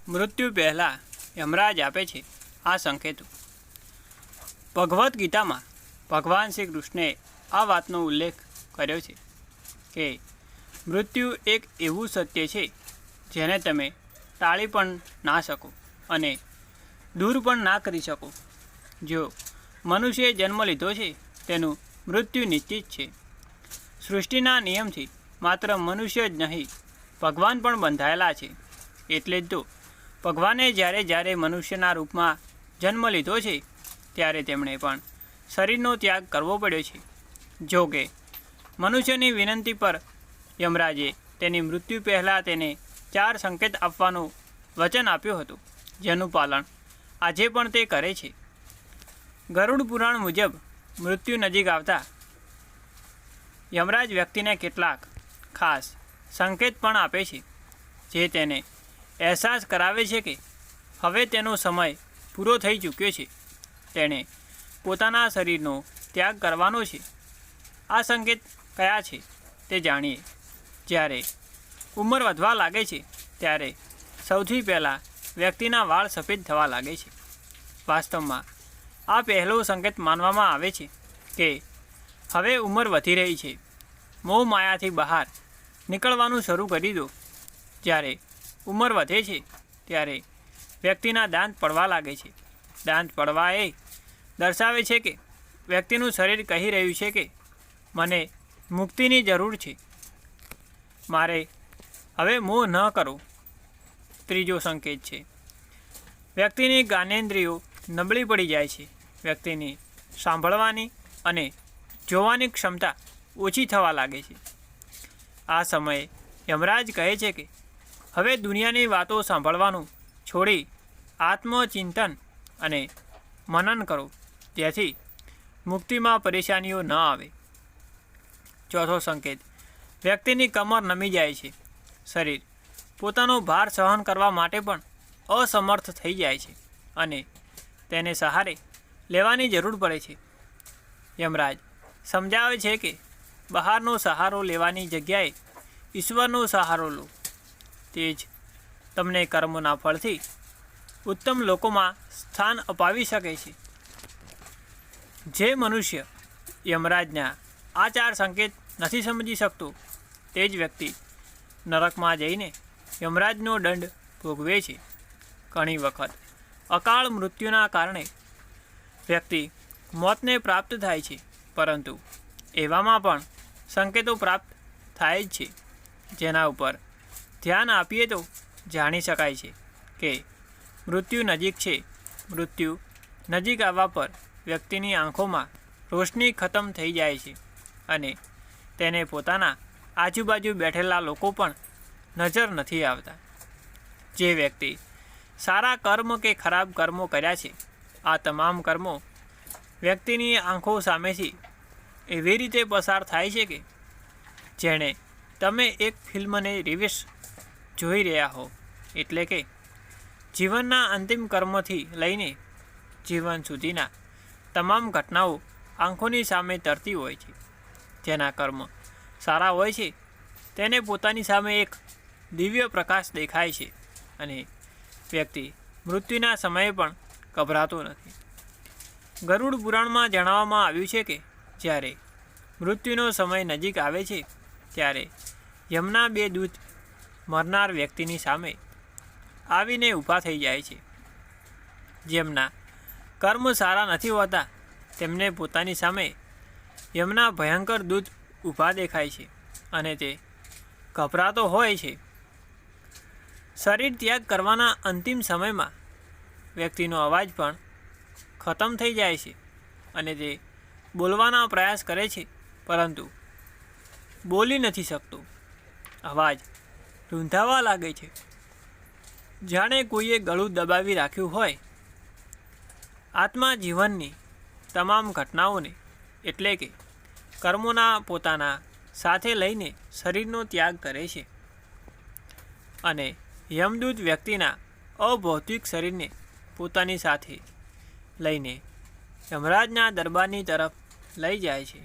મૃત્યુ પહેલાં યમરાજ આપે છે આ સંકેતો। ભગવદ્ ગીતામાં ભગવાન શ્રી કૃષ્ણે આ વાતનો ઉલ્લેખ કર્યો છે કે મૃત્યુ એક એવું સત્ય છે જેને તમે ટાળી પણ ના શકો અને દૂર પણ ના કરી શકો। જો મનુષ્યએ જન્મ લીધો છે તેનું મૃત્યુ નિશ્ચિત છે। સૃષ્ટિના નિયમથી માત્ર મનુષ્ય જ નહીં ભગવાન પણ બંધાયેલા છે। એટલે જ તો ભગવાને જ્યારે જ્યારે મનુષ્યના રૂપમાં જન્મ લીધો છે ત્યારે તેમણે પણ શરીરનો ત્યાગ કરવો પડ્યો છે। જો કે મનુષ્યની વિનંતી પર યમરાજે તેની મૃત્યુ પહેલાં તેને 4 સંકેત આપવાનું વચન આપ્યું હતું, જેનું પાલન આજે પણ તે કરે છે। ગરુડ પુરાણ મુજબ મૃત્યુ નજીક આવતા યમરાજ વ્યક્તિને કેટલાક ખાસ સંકેત પણ આપે છે, જે તેને અહેસાસ કરાવે છે કે હવે તેનો સમય પૂરો થઈ ચૂક્યો છે, તેણે પોતાના શરીરનો ત્યાગ કરવાનો છે। આ સંકેત કયા છે તે જાણીએ। જ્યારે ઉંમર વધવા લાગે છે ત્યારે સૌથી પહેલાં વ્યક્તિના વાળ સફેદ થવા લાગે છે। વાસ્તવમાં આ પહેલો સંકેત માનવામાં આવે છે કે હવે ઉંમર વધી રહી છે, મોહ માયાથી બહાર નીકળવાનું શરૂ કરી દો। જ્યારે ઉંમર વધે છે ત્યારે વ્યક્તિના દાંત પડવા લાગે છે। દાંત પડવા એ દર્શાવે છે કે વ્યક્તિનું શરીર કહી રહ્યું છે કે મને મુક્તિની જરૂર છે, મારે હવે મોહ ન કરો। ત્રીજો સંકેત છે વ્યક્તિની જ્ઞાનેન્દ્રિયો નબળી પડી જાય છે। વ્યક્તિની સાંભળવાની અને જોવાની ક્ષમતા ઓછી થવા લાગે છે। આ સમયે યમરાજ કહે છે કે હવે દુનિયાની વાતો સાંભળવાનું છોડી આત્મચિંતન અને મનન કરો, જેથી મુક્તિમાં પરેશાનીઓ ન આવે। ચોથો સંકેત વ્યક્તિની કમર નમી જાય છે। શરીર પોતાનો ભાર સહન કરવા માટે પણ અસમર્થ થઈ જાય છે અને તેને સહારે લેવાની જરૂર પડે છે। યમરાજ સમજાવે છે કે બહારનો સહારો લેવાની જગ્યાએ ઈશ્વરનો સહારો લો, તે જ તમને કર્મોના ફળથી ઉત્તમ લોકોમાં સ્થાન અપાવી શકે છે। જે મનુષ્ય યમરાજના આ 4 સંકેત નથી સમજી શકતો તે જ વ્યક્તિ નરકમાં જઈને યમરાજનો દંડ ભોગવે છે। ઘણી વખત અકાળ મૃત્યુના કારણે વ્યક્તિ મોતને પ્રાપ્ત થાય છે, પરંતુ એવામાં પણ સંકેતો પ્રાપ્ત થાય જ છે, જેના ઉપર ધ્યાન આપીએ તો જાણી શકાય છે કે મૃત્યુ નજીક છે। મૃત્યુ નજીક આવવા પર વ્યક્તિની આંખોમાં રોશની ખતમ થઈ જાય છે અને તેને પોતાના આજુબાજુ બેઠેલા લોકો પણ નજર નથી આવતા। જે વ્યક્તિ સારા કર્મ કે ખરાબ કર્મો કર્યા છે, આ તમામ કર્મો વ્યક્તિની આંખો સામેથી એવી રીતે પસાર થાય છે કે જેણે તમે એક ફિલ્મને રિવર્સ જોઈ રહ્યા હો। એટલે કે જીવનના અંતિમ કર્મથી લઈને જીવન સુધીના તમામ ઘટનાઓ આંખોની સામે તરતી હોય છે। જેના કર્મ સારા હોય છે તેને પોતાની સામે એક દિવ્ય પ્રકાશ દેખાય છે અને વ્યક્તિ મૃત્યુના સમયે પણ ગભરાતો નથી। ગરુડ પુરાણમાં જણાવવામાં આવ્યું છે કે જ્યારે મૃત્યુનો સમય નજીક આવે છે ત્યારે યમના 2 દૂત મરનાર વ્યક્તિની સામે આવીને ઊભા થઈ જાય છે। જેમના કર્મ સારા નથી હોતા તેમને પોતાની સામે યમના ભયંકર દૂત ઊભા દેખાય છે અને તે ગભરાતો હોય છે। શરીર ત્યાગ કરવાના અંતિમ સમયમાં વ્યક્તિનો અવાજ પણ ખતમ થઈ જાય છે અને તે બોલવાના પ્રયાસ કરે છે, પરંતુ બોલી નથી શકતો। અવાજ રૂંધાવા લાગે છે, જાણે કોઈએ ગળું દબાવી રાખ્યું હોય। આત્મા જીવનની તમામ ઘટનાઓને એટલે કે કર્મોના પોતાના સાથે લઈને શરીરનો ત્યાગ કરે છે અને યમદૂત વ્યક્તિના અભૌતિક શરીરને પોતાની સાથે લઈને યમરાજના દરબારની તરફ લઈ જાય છે।